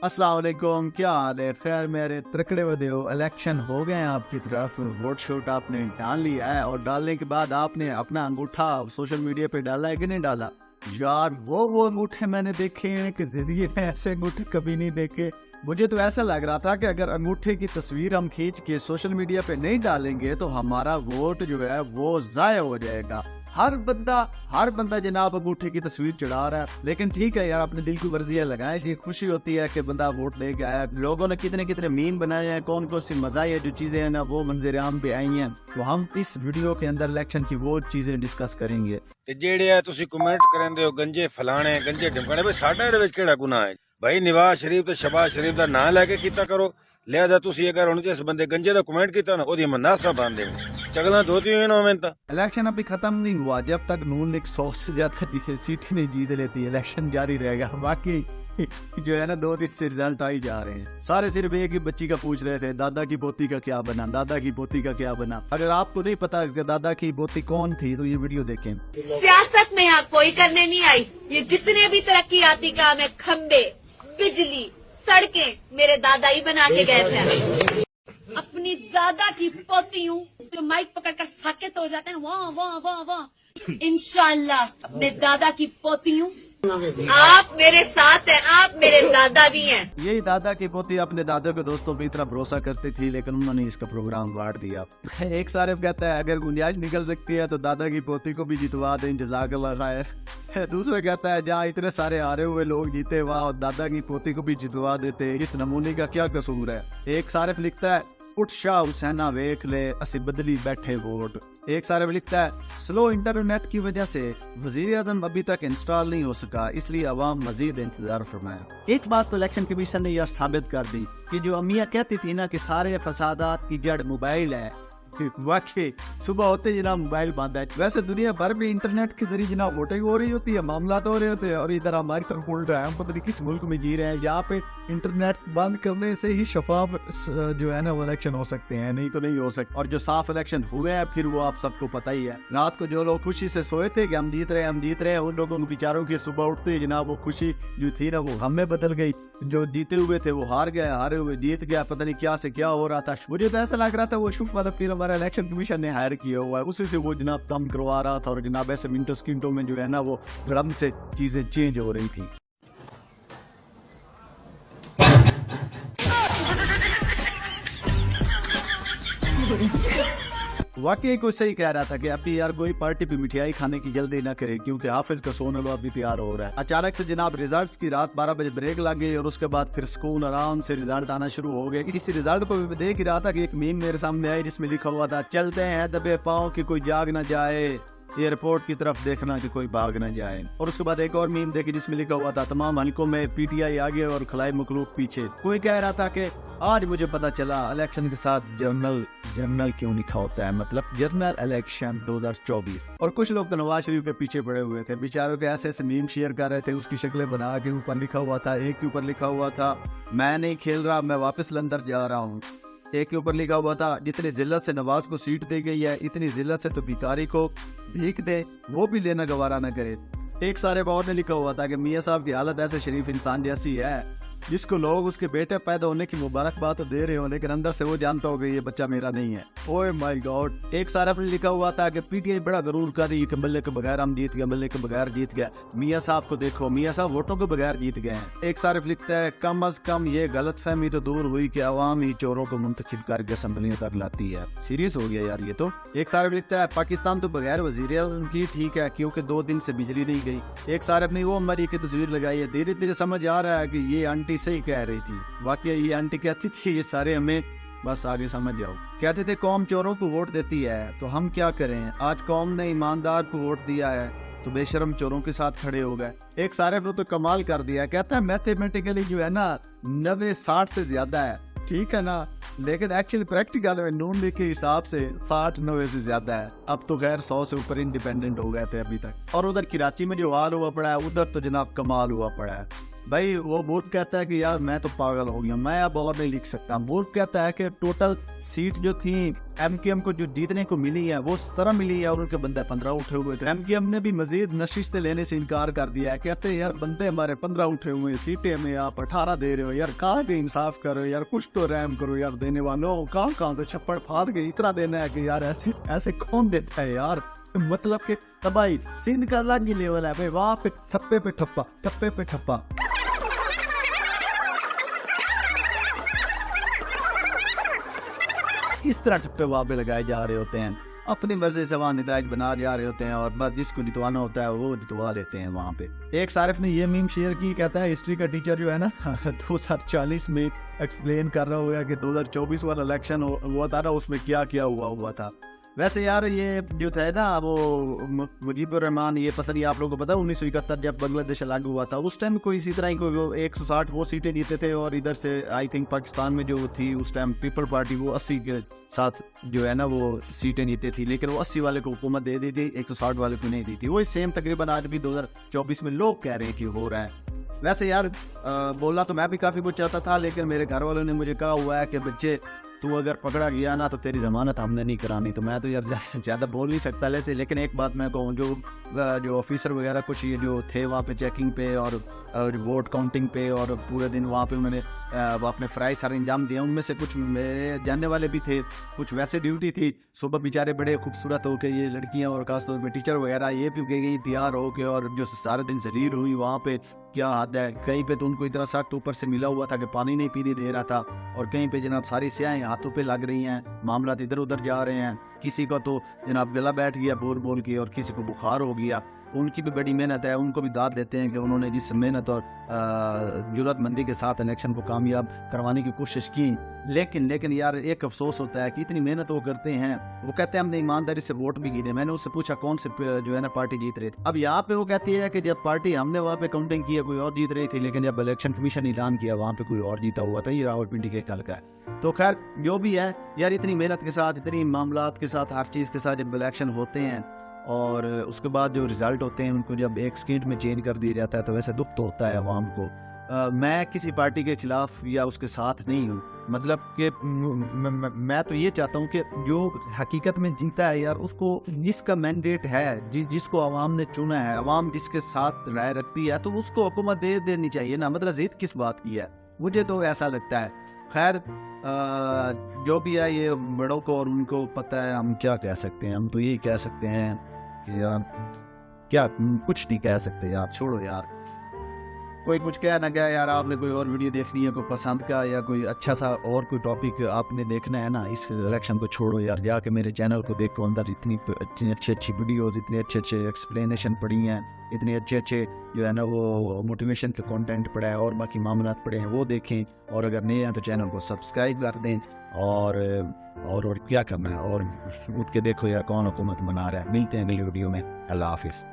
अस्सलाम वालेकुम, क्या हाल है? खैर मेरे तकड़े वदे हो, इलेक्शन हो गए हैं आपकी तरफ, वोट शोट आपने डाल लिया है और डालने के बाद आपने अपना अंगूठा सोशल मीडिया पे डाला है कि नहीं डाला? यार वो अंगूठे मैंने देखे हैं कि जिंदगी में ऐसे अंगूठे कभी नहीं देखे। मुझे तो ऐसा लग रहा था कि अगर अंगूठे की तस्वीर हम खींच के सोशल मीडिया पे नहीं डालेंगे तो हमारा वोट जो है वो जाया हो जाएगा। हर बंदा जनाब अंगूठे की तस्वीर चढ़ा रहा है, लेकिन ठीक है यार, अपने दिल की वर्जियां लगाएं। ये खुशी होती है कि बंदा वोट लेके आया। लोगों ने कितने मीम बनाए हैं, कौन सी मजा है, जो चीजें हैं ना वो मंजर आम पे आई हैं। तो हम इस वीडियो के अंदर इलेक्शन की वो चीजें डिस्कस करेंगे। ਤੇ ਜਿਹੜੇ ਆ ਤੁਸੀਂ ਕਮੈਂਟ ਕਰਦੇ ਹੋ ਗੰਜੇ ਫਲਾਣੇ ਗੰਜੇ ਢਿਮਕਾਣੇ, ਬਈ ਸਾਡਾ ਇਹਦੇ ਵਿੱਚ ਕਿਹੜਾ ਗੁਨਾਹ ਹੈ? ਭਾਈ ਨਵਾਜ਼ ਸ਼ਰੀਫ ਤੇ ਸ਼ਬਾਜ਼ ਸ਼ਰੀਫ ਦਾ ਨਾਂ ਲੈ ਕੇ ਕੀਤਾ ਕਰੋ। ਲਿਆਦਾ ਤੁਸੀਂ ਅगर ਹੁਣ ਜਿਸ ਬੰਦੇ ਗੰਜੇ ਦਾ ਕਮੈਂਟ ਕੀਤਾ ਨਾ ਉਹਦੀ ਮਨਾਸਾ ਬੰਦੇ ਚਗਲਾਂ ਧੋਤੀ ਹੋਈ ਨਾ ਹੋਵੇਂ ਤਾਂ। इलेक्शन अभी खत्म नहीं हुआ, जब तक नून लीग 100 से ज्यादा सीटें नहीं जीत लेती इलेक्शन जारी रहेगा। बाकी जो है ना 2 दिन से रिजल्ट आ ही जा रहे हैं। सारे सिर्फ एक ही बच्ची का पूछ रहे थे, दादा की पोती का क्या बना, दादा की पोती का क्या बना। अगर आपको नहीं पता कि दादा की पोती कौन थी तो ये वीडियो देखें। सियासत में यहाँ कोई करने नहीं आई। ये जितने भी तरक्कीयाती काम है, खम्बे, बिजली, सड़कें मेरे दादा ही बना के गए थे। अपनी दादा की पोती हूँ जो माइक पकड़कर साकेत हो जाते हैं, वाह वाह वाह वाह। इंशाल्लाह अपने दादा की पोती हूँ। आप मेरे साथ हैं, आप मेरे दादा भी हैं। यही दादा की पोती अपने दादा के दोस्तों पे इतना भरोसा करती थी, लेकिन उन्होंने इसका प्रोग्राम बांट दिया। एक सारे कहता है अगर गुंजाइश निकल सकती है तो दादा की पोती को भी जितवा दें, जज़ाकल्लाह खैर। दूसरा कहता है जहाँ इतने सारे हारे हुए लोग जीते वहाँ दादा की पोती को भी जितवा देते, इस नमूने का क्या कसूर है। एक सारिफ लिखता है उठ शाह हुसैना वेख ले असी बदली बैठे वोट। एक सारिफ लिखता है स्लो इंटरनेट की वजह से वजीर आजम अभी तक इंस्टॉल नहीं हो सका, इसलिए अवाम मजीद इंतजार फरमाया। एक बात तो इलेक्शन कमीशन ने यार साबित कर दी कि जो अम्मियाँ कहती थी ना कि सारे फसादात की जड़ मोबाइल है, वाकई सुबह होते जनाब मोबाइल बंद है। वैसे दुनिया भर में इंटरनेट के जरिए जनाब वोटिंग हो रही होती है, मामला तो हो रहे होते हैं, और इधर हमारी तरफ उल्टा है। हम पता नहीं किस मुल्क में जी रहे हैं। यहाँ पे इंटरनेट बंद करने से ही शफाफ जो है ना वो इलेक्शन हो सकते हैं, नहीं तो नहीं हो सकते। और जो साफ इलेक्शन हुए हैं फिर वो आप सबको पता ही है। रात को जो लोग खुशी से सोए थे कि हम जीत रहे हैं, उन लोगों को बेचारों की सुबह उठते जनाब वो खुशी जो थी ना वो हमें बदल गई। जो जीते हुए थे वो हार गए, हारे हुए जीत गया, पता नहीं क्या से क्या हो रहा था। मुझे तो ऐसा लग रहा था वो शुफ वाला फिर हमारा इलेक्शन कमीशन ने हायर किया हुआ है, उसी से वो जनाब दम करवा रहा था, और जनाब ऐसे मिनटों सेकंडों में जो है ना वो धड़म से चीजें चेंज हो रही थी। वाकई कोई सही कह रहा था कि अभी यार कोई पार्टी पे मिठाई खाने की जल्दी ना करे, क्योंकि हाफिज का सोना लो अभी तैयार हो रहा है। अचानक से जनाब रिजल्ट्स की रात 12 बजे ब्रेक लग गई और उसके बाद फिर सुकून आराम से रिजल्ट आना शुरू हो गए। इसी रिजल्ट को भी देख ही रहा था कि एक मीम मेरे सामने आई जिसमें लिखा हुआ था चलते हैं दबे पाँव कि कोई जाग ना जाए, एयरपोर्ट की तरफ देखना कि कोई भाग न जाए। और उसके बाद एक और मीम देखी जिसमें लिखा हुआ था तमाम हलकों में पीटीआई आगे और खलाई मखलूक पीछे। कोई कह रहा था कि आज मुझे पता चला इलेक्शन के साथ जर्नल क्यों लिखा होता है, मतलब जर्नल इलेक्शन 2024। और कुछ लोग तो नवाज शरीफ के पीछे पड़े हुए थे, बेचारों के ऐसे मीम शेयर कर रहे थे, उसकी शक्लें बना के ऊपर लिखा हुआ था। एक के ऊपर लिखा हुआ था मैं नहीं खेल रहा, मैं वापस लंदर जा रहा हूँ। एक के ऊपर लिखा हुआ था जितनी जिल्लत से नवाज को सीट दी गई है, इतनी जिल्लत से तो भिखारी को भीख दे, वो भी लेना गवारा न करे। एक सारे और ने लिखा हुआ था कि मियाँ साहब की हालत ऐसे शरीफ इंसान जैसी है जिसको लोग उसके बेटे पैदा होने की मुबारकबाद तो दे रहे हो, लेकिन अंदर से वो जानता होगा ये बच्चा मेरा नहीं है। ओए माय गॉड। एक सारा पर लिखा हुआ था कि पीटीआई बड़ा गरूर कर रही है, मल्ले के बगैर हम जीत गए, मल्ले के बगैर जीत गया। मियाँ साहब को देखो, मियाँ साहब वोटों के बगैर जीत गए हैं। एक सारे पर लिखता है कम अज कम ये गलत फहमी तो दूर हुई कि अवाम ही चोरों को मुंतखब करके असम्बलियों तक लाती है। सीरियस हो गया यार ये तो। एक सारे पर लिखता है पाकिस्तान तो बगैर वजीर की ठीक है क्योंकि 2 दिन से बिजली नहीं गई। एक सारे अपनी वो मरी की तस्वीर लगाई है। धीरे धीरे समझ आ रहा है कि ये आंटी सही कह रही थी। वाकई ये आंटी कहती थी ये सारे हमें बस आगे समझ जाओ। कहते थे कौम चोरों को वोट देती है तो हम क्या करें, आज कौम ने ईमानदार को वोट दिया है तो बेशरम चोरों के साथ खड़े हो गए। एक सारे ने तो कमाल कर दिया, कहता है मैथमेटिकली जो है ना 90-60 से ज्यादा है, ठीक है ना, लेकिन एक्चुअली प्रैक्टिकल में नून लीग के हिसाब से 60-90 से ज्यादा है। अब तो खैर 100 से ऊपर इंडिपेंडेंट हो गए थे अभी तक। और उधर कराची में जो हाल हुआ पड़ा है उधर तो जनाब कमाल हुआ पड़ा है। भाई वो मुल्क कहता है कि यार मैं तो पागल हो गया, मैं अब और नहीं लिख सकता। मुल्क कहता है कि टोटल सीट जो थी MKM को जो जीतने को मिली है वो 17 मिली है और उनके बंदे 15 उठे हुए थे। MKM ने भी मजीद नशिस्तें लेने से इनकार कर दिया है, कहते हैं यार बंदे हमारे 15 उठे हुए हैं, सीटें में आप 18 दे रहे हो यार, कहाँ के इंसाफ करो यार, कुछ तो रहम करो यार, देने वालों कहाँ से छप्पड़ फाड़ के इतना देना है कि यार ऐसे ऐसे कौन देता है यार। मतलब कि तबाही सिंध का अलग ही लेवल है भाई, वहाँ पे ठप्पे पे ठप्पा। इस तरह ठप्पे वहाँ पे लगाए जा रहे होते हैं, अपनी मर्जी से वहाँ नताज बना जा रहे होते हैं और बस जिसको जितवाना होता है वो जितवा लेते हैं वहाँ पे। एक सारिफ ने ये मीम शेयर की, कहता है हिस्ट्री का टीचर जो है ना 2040 में एक्सप्लेन कर रहा होगा कि 2024 वाला इलेक्शन हुआ था ना, उसमें क्या क्या हुआ था। वैसे यार ये जो था ना वो मुजीबुर रहमान, ये पता नहीं आप लोगों को पता 1971 जब बांग्लादेश अलग हुआ था उस टाइम कोई इसी तरह ही कोई 160 वो सीटें जीते थे और इधर से आई थिंक पाकिस्तान में जो थी उस टाइम पीपल पार्टी वो 80 के साथ जो है ना वो सीटें जीते थी, लेकिन वो 80 वाले को हुकूमत दे दी थी, 160 वाले को नहीं दी थी। वही सेम तकरीबन आज भी 2024 में लोग कह रहे हैं कि हो रहा है। वैसे यार बोलना तो मैं भी काफ़ी कुछ चाहता था, लेकिन मेरे घर वालों ने मुझे कहा हुआ है कि बच्चे तू अगर पकड़ा गया ना तो तेरी जमानत हमने नहीं करानी, तो मैं तो यार ज़्यादा बोल नहीं सकता वैसे। लेकिन एक बात मैं कहूँ, जो ऑफिसर वगैरह कुछ ये जो थे वहाँ पे चेकिंग पे और वोट काउंटिंग पे और पूरे दिन वहाँ पे उन्होंने अपने फ्राई सारे इंजाम दिए, उनमें से कुछ मेरे जानने वाले भी थे, कुछ वैसे ड्यूटी थी। सुबह बेचारे बड़े खूबसूरत हो के ये लड़कियाँ और खासतौर पर टीचर वगैरह ये भी गई तैयार हो के और जो सारे दिन जलील हुई वहाँ पे, क्या हद है। कहीं पे तो उनको इतना सख्त ऊपर से मिला हुआ था कि पानी नहीं पीने दे रहा था, और कहीं पे जनाब सारी स्याहें हाथों पे लग रही हैं, मामला इधर उधर जा रहे हैं। किसी का तो जनाब गला बैठ गया बोल के और किसी को बुखार हो गया। उनकी भी बड़ी मेहनत है, उनको भी दाद देते हैं कि उन्होंने जिस मेहनत और जुर्रतमंदी के साथ इलेक्शन को कामयाब करवाने की कोशिश की। लेकिन यार एक अफसोस होता है कि इतनी मेहनत वो करते हैं, वो कहते हैं हमने ईमानदारी से वोट भी गिने। मैंने उससे पूछा कौन से जो है ना पार्टी जीत रही थी। अब यहाँ पे वो कहती है कि जब पार्टी हमने वहाँ पे काउंटिंग किया कोई और जीत रही थी, लेकिन जब इलेक्शन कमीशन ऐलान किया वहाँ पे कोई और जीता हुआ था। ये रावलपिंडी के हल्का है। तो खैर जो भी है यार, इतनी मेहनत के साथ, इतनी मामलात के साथ, हर चीज़ के साथ जब इलेक्शन होते हैं और उसके बाद जो रिजल्ट होते हैं उनको जब एक सेकंड में चेंज कर दिया जाता है तो वैसे दुख तो होता है आवाम को। मैं किसी पार्टी के खिलाफ या उसके साथ नहीं हूँ, मतलब कि मैं तो ये चाहता हूँ कि जो हकीकत में जीता है यार उसको, जिसका मैंडेट है, जिसको आवाम ने चुना है, आवाम जिसके साथ राय रखती है, तो उसको हुकूमत दे देनी चाहिए ना। मतलब जिद किस बात की है, मुझे तो ऐसा लगता है। खैर जो भी है ये बड़ों को और उनको पता है, हम क्या कह सकते हैं। हम तो यही कह सकते हैं कि यार क्या कुछ नहीं कह सकते यार, छोड़ो यार, कोई कुछ कह ना कहे यार। आपने कोई और वीडियो देखनी है कोई पसंद का या कोई अच्छा सा और कोई टॉपिक आपने देखना है ना, इस इलेक्शन को छोड़ो यार, जाके मेरे चैनल को देखो, अंदर इतनी अच्छी वीडियोस, इतने अच्छे एक्सप्लेनेशन पड़ी हैं, इतने अच्छे जो है ना वो मोटिवेशन के कंटेंट पड़ा है और बाकी मामलात पड़े हैं, वो देखें। और अगर नए हैं तो चैनल को सब्सक्राइब कर दें और क्या करना है, और उठ के देखो यार कौन हुकूमत बना रहा है। मिलते हैं अगली वीडियो में। अल्लाह हाफिज़।